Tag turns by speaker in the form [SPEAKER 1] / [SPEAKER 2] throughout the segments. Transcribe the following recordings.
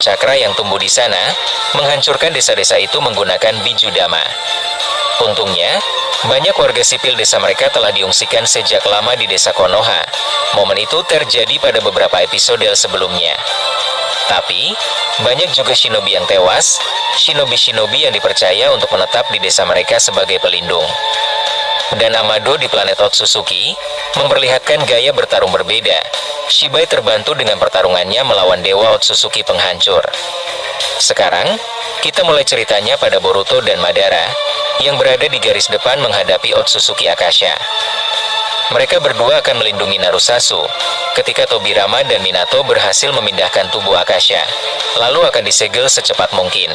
[SPEAKER 1] cakra yang tumbuh di sana, menghancurkan desa-desa itu menggunakan biju dama. Untungnya, banyak warga sipil desa mereka telah diungsikan sejak lama di desa Konoha. Momen itu terjadi pada beberapa episode sebelumnya. Tapi, banyak juga shinobi yang tewas, shinobi-shinobi yang dipercaya untuk menetap di desa mereka sebagai pelindung. Dan Amado di planet Otsutsuki memperlihatkan gaya bertarung berbeda. Shibai terbantu dengan pertarungannya melawan Dewa Otsutsuki penghancur. Sekarang, kita mulai ceritanya pada Boruto dan Madara, yang berada di garis depan menghadapi Otsutsuki Akasha. Mereka berdua akan melindungi Narusasu, ketika Tobirama dan Minato berhasil memindahkan tubuh Akasha, lalu akan disegel secepat mungkin.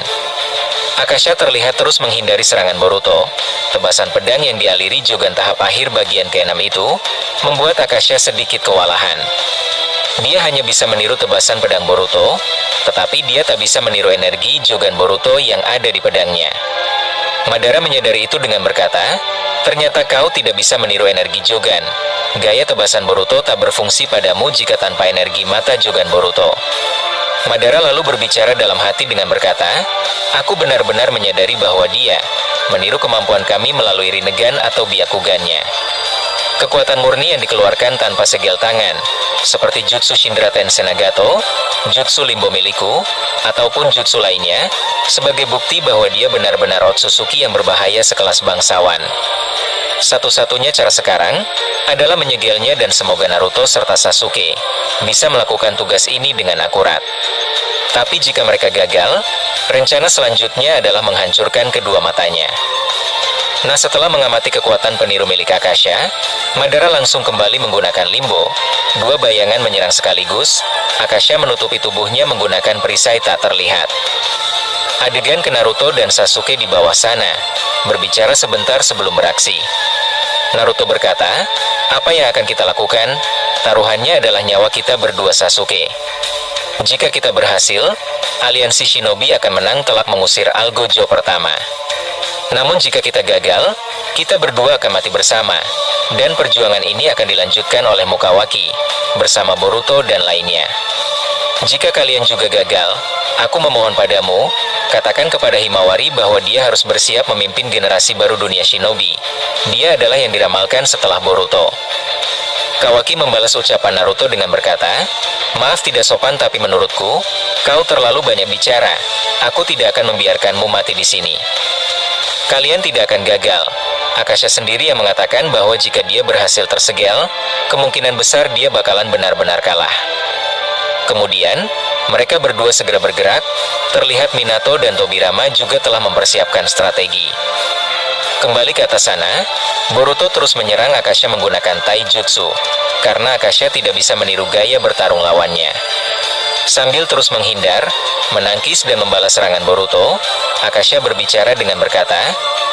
[SPEAKER 1] Akasha terlihat terus menghindari serangan Boruto. Tebasan pedang yang dialiri Jogan tahap akhir bagian ke-6 itu, membuat Akasha sedikit kewalahan. Dia hanya bisa meniru tebasan pedang Boruto, tetapi dia tak bisa meniru energi Jogan Boruto yang ada di pedangnya. Madara menyadari itu dengan berkata, ternyata kau tidak bisa meniru energi Jogan. Gaya tebasan Boruto tak berfungsi padamu jika tanpa energi mata Jogan Boruto. Madara lalu berbicara dalam hati dengan berkata, aku benar-benar menyadari bahwa dia meniru kemampuan kami melalui Rinnegan atau Byakugannya. Kekuatan murni yang dikeluarkan tanpa segel tangan, seperti Jutsu Shindra Tensei Nagato, Jutsu Limbo Miliku, ataupun jutsu lainnya, sebagai bukti bahwa dia benar-benar Otsutsuki yang berbahaya sekelas bangsawan. Satu-satunya cara sekarang adalah menyegelnya dan semoga Naruto serta Sasuke bisa melakukan tugas ini dengan akurat. Tapi jika mereka gagal, rencana selanjutnya adalah menghancurkan kedua matanya. Nah, setelah mengamati kekuatan peniru milik Akasha, Madara langsung kembali menggunakan Limbo. Dua bayangan menyerang sekaligus, Akasha menutupi tubuhnya menggunakan perisai tak terlihat. Adegan ke Naruto dan Sasuke di bawah sana, berbicara sebentar sebelum beraksi. Naruto berkata, apa yang akan kita lakukan? Taruhannya adalah nyawa kita berdua Sasuke. Jika kita berhasil, aliansi shinobi akan menang telak mengusir Algojo pertama. Namun jika kita gagal, kita berdua akan mati bersama, dan perjuangan ini akan dilanjutkan oleh Mukawaki, bersama Boruto dan lainnya. Jika kalian juga gagal, aku memohon padamu, katakan kepada Himawari bahwa dia harus bersiap memimpin generasi baru dunia shinobi. Dia adalah yang diramalkan setelah Boruto. Kawaki membalas ucapan Naruto dengan berkata, maaf tidak sopan tapi menurutku, kau terlalu banyak bicara. Aku tidak akan membiarkanmu mati di sini. Kalian tidak akan gagal. Akasha sendiri yang mengatakan bahwa jika dia berhasil tersegel, kemungkinan besar dia bakalan benar-benar kalah. Kemudian, mereka berdua segera bergerak. Terlihat Minato dan Tobirama juga telah mempersiapkan strategi. Kembali ke atas sana, Boruto terus menyerang Akasha menggunakan taijutsu, karena Akasha tidak bisa meniru gaya bertarung lawannya. Sambil terus menghindar, menangkis dan membalas serangan Boruto, Akasha berbicara dengan berkata,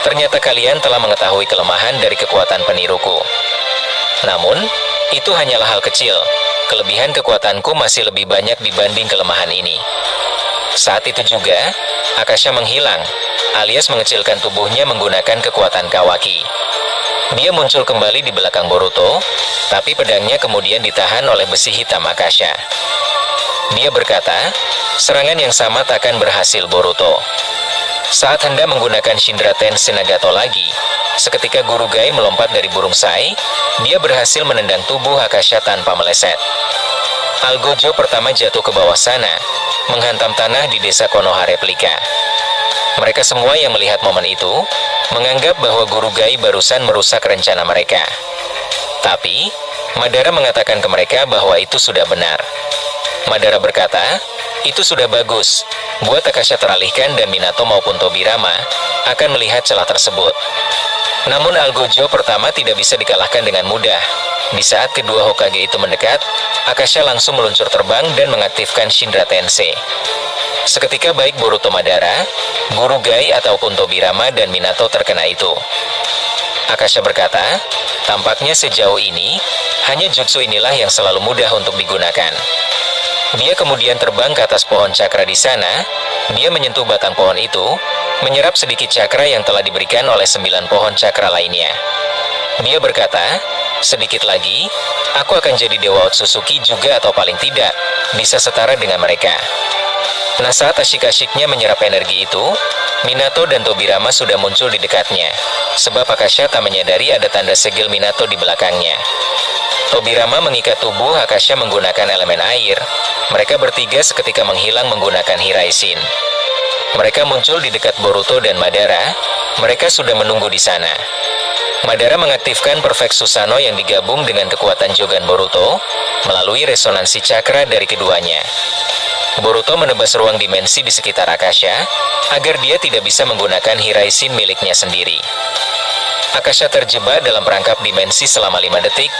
[SPEAKER 1] ternyata kalian telah mengetahui kelemahan dari kekuatan peniruku. Namun, itu hanyalah hal kecil. Kelebihan kekuatanku masih lebih banyak dibanding kelemahan ini. Saat itu juga, Akasha menghilang, alias mengecilkan tubuhnya menggunakan kekuatan Kawaki. Dia muncul kembali di belakang Boruto, tapi pedangnya kemudian ditahan oleh besi hitam Akasha. Dia berkata, serangan yang sama takkan berhasil Boruto. Saat hendak menggunakan Shindra Tensei Nagato lagi, seketika Guru Gai melompat dari burung sai, dia berhasil menendang tubuh Akasha tanpa meleset. Algojo pertama jatuh ke bawah sana, menghantam tanah di desa Konoha replika. Mereka semua yang melihat momen itu, menganggap bahwa Guru Gai barusan merusak rencana mereka. Tapi, Madara mengatakan ke mereka bahwa itu sudah benar. Madara berkata, itu sudah bagus, buat Akasha teralihkan dan Minato maupun Tobirama akan melihat celah tersebut. Namun Algojo pertama tidak bisa dikalahkan dengan mudah. Di saat kedua Hokage itu mendekat, Akasha langsung meluncur terbang dan mengaktifkan Shindra Tensei. Seketika baik Boruto Madara, Guru Gai ataupun Tobirama dan Minato terkena itu. Akasha berkata, tampaknya sejauh ini, hanya jutsu inilah yang selalu mudah untuk digunakan. Dia kemudian terbang ke atas pohon cakra di sana. Dia menyentuh batang pohon itu, menyerap sedikit cakra yang telah diberikan oleh 9 pohon cakra lainnya. Dia berkata, sedikit lagi, aku akan jadi Dewa Otsutsuki juga atau paling tidak, bisa setara dengan mereka. Nah, saat asyik-asyiknya menyerap energi itu, Minato dan Tobirama sudah muncul di dekatnya, sebab Akasha tak menyadari ada tanda segel Minato di belakangnya. Tobirama mengikat tubuh Akasha menggunakan elemen air. Mereka bertiga seketika menghilang menggunakan Hiraisin. Mereka muncul di dekat Boruto dan Madara. Mereka sudah menunggu di sana. Madara mengaktifkan Perfect Susanoo yang digabung dengan kekuatan Jogan Boruto melalui resonansi cakra dari keduanya. Boruto menebas ruang dimensi di sekitar Akasha agar dia tidak bisa menggunakan Hiraisin miliknya sendiri. Akasha terjebak dalam perangkap dimensi selama 5 detik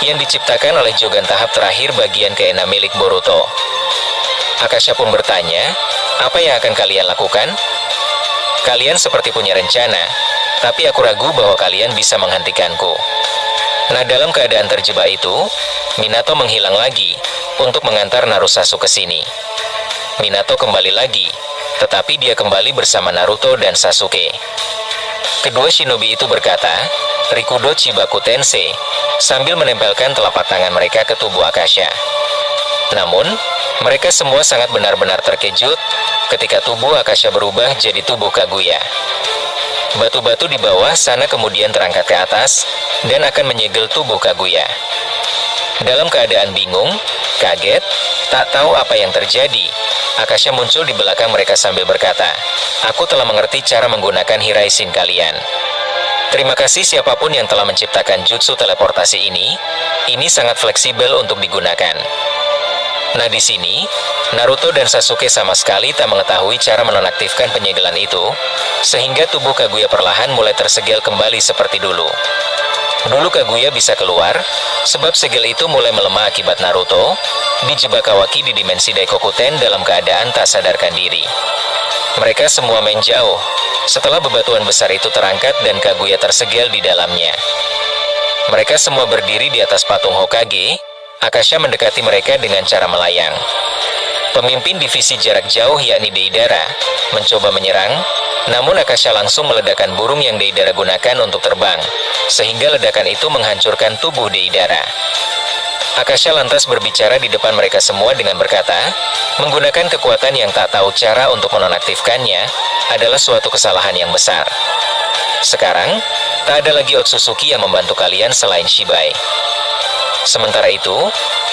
[SPEAKER 1] yang diciptakan oleh Jogan tahap terakhir bagian ke-6 milik Boruto. Akasha pun bertanya, apa yang akan kalian lakukan? Kalian seperti punya rencana, tapi aku ragu bahwa kalian bisa menghentikanku. Nah, dalam keadaan terjebak itu, Minato menghilang lagi untuk mengantar Narusasu ke sini. Minato kembali lagi, tetapi dia kembali bersama Naruto dan Sasuke. Kedua shinobi itu berkata, Rikudo Chibaku Tensei, sambil menempelkan telapak tangan mereka ke tubuh Akasha. Namun, mereka semua sangat benar-benar terkejut ketika tubuh Akasha berubah jadi tubuh Kaguya. Batu-batu di bawah sana kemudian terangkat ke atas dan akan menyegel tubuh Kaguya. Dalam keadaan bingung, kaget, tak tahu apa yang terjadi, Akasha muncul di belakang mereka sambil berkata, aku telah mengerti cara menggunakan Hiraisin kalian. Terima kasih siapapun yang telah menciptakan jutsu teleportasi ini sangat fleksibel untuk digunakan. Nah, di sini, Naruto dan Sasuke sama sekali tak mengetahui cara menonaktifkan penyegelan itu, sehingga tubuh Kaguya perlahan mulai tersegel kembali seperti dulu. Dulu Kaguya bisa keluar, sebab segel itu mulai melemah akibat Naruto dijebak Kawaki di dimensi Daikokuten dalam keadaan tak sadarkan diri. Mereka semua main jauh, setelah bebatuan besar itu terangkat dan Kaguya tersegel di dalamnya. Mereka semua berdiri di atas patung Hokage. Akasha mendekati mereka dengan cara melayang. Pemimpin divisi jarak jauh yakni Deidara mencoba menyerang, namun Akasha langsung meledakkan burung yang Deidara gunakan untuk terbang, sehingga ledakan itu menghancurkan tubuh Deidara. Akasha lantas berbicara di depan mereka semua dengan berkata, menggunakan kekuatan yang tak tahu cara untuk menonaktifkannya adalah suatu kesalahan yang besar. Sekarang, tak ada lagi Otsutsuki yang membantu kalian selain Shibai. Sementara itu,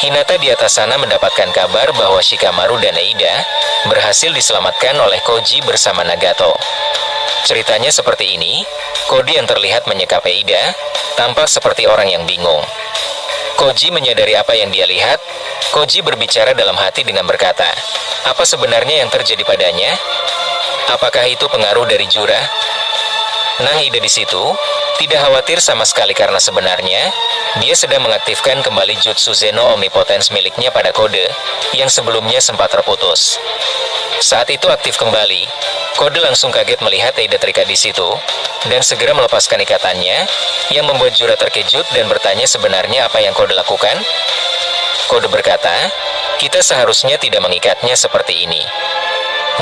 [SPEAKER 1] Hinata di atas sana mendapatkan kabar bahwa Shikamaru dan Eida berhasil diselamatkan oleh Koji bersama Nagato. Ceritanya seperti ini, Koji yang terlihat menyekap Eida, tampak seperti orang yang bingung. Koji menyadari apa yang dia lihat. Koji berbicara dalam hati dengan berkata, apa sebenarnya yang terjadi padanya? Apakah itu pengaruh dari Jura? Nah, Eida di situ tidak khawatir sama sekali karena sebenarnya dia sedang mengaktifkan kembali Jutsu Zeno Omnipotence miliknya pada Kode yang sebelumnya sempat terputus. Saat itu aktif kembali, Kode langsung kaget melihat Eida terikat di situ dan segera melepaskan ikatannya yang membuat Jura terkejut dan bertanya sebenarnya apa yang Kode lakukan. Kode berkata, kita seharusnya tidak mengikatnya seperti ini.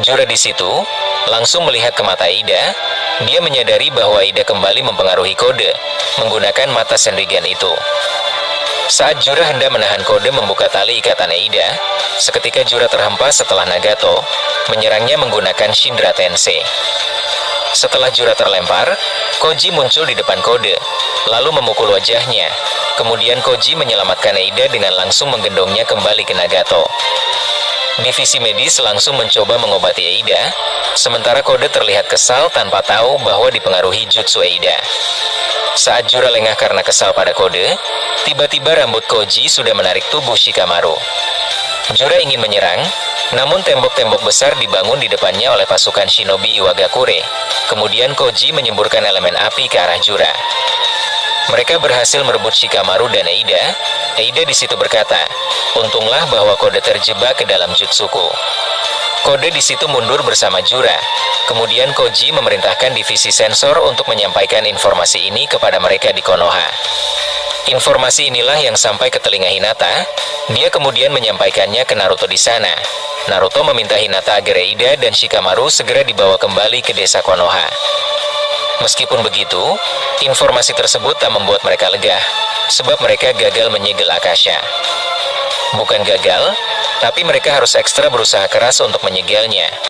[SPEAKER 1] Jura di situ langsung melihat ke mata Eida. Dia menyadari bahwa Eida kembali mempengaruhi Kode menggunakan mata Senrigan itu. Saat Jura hendak menahan Kode membuka tali ikatan Eida, seketika Jura terhempas setelah Nagato menyerangnya menggunakan Shindra Tensei. Setelah Jura terlempar, Koji muncul di depan Kode, lalu memukul wajahnya. Kemudian Koji menyelamatkan Eida dengan langsung menggendongnya kembali ke Nagato. Divisi medis langsung mencoba mengobati Eida, sementara Kode terlihat kesal tanpa tahu bahwa dipengaruhi jutsu Eida. Saat Jura lengah karena kesal pada Kode, tiba-tiba rambut Koji sudah menarik tubuh Shikamaru. Jura ingin menyerang, namun tembok-tembok besar dibangun di depannya oleh pasukan shinobi Iwagakure. Kemudian Koji menyemburkan elemen api ke arah Jura. Mereka berhasil merebut Shikamaru dan Eida. Eida di situ berkata, untunglah bahwa Kode terjebak ke dalam jutsuku. Kode di situ mundur bersama Jura. Kemudian Koji memerintahkan divisi sensor untuk menyampaikan informasi ini kepada mereka di Konoha. Informasi inilah yang sampai ke telinga Hinata. Dia kemudian menyampaikannya ke Naruto di sana. Naruto meminta Hinata agar Eida dan Shikamaru segera dibawa kembali ke desa Konoha. Meskipun begitu, informasi tersebut tak membuat mereka lega, sebab mereka gagal menyegel Akasha. Bukan gagal, tapi mereka harus ekstra berusaha keras untuk menyegelnya.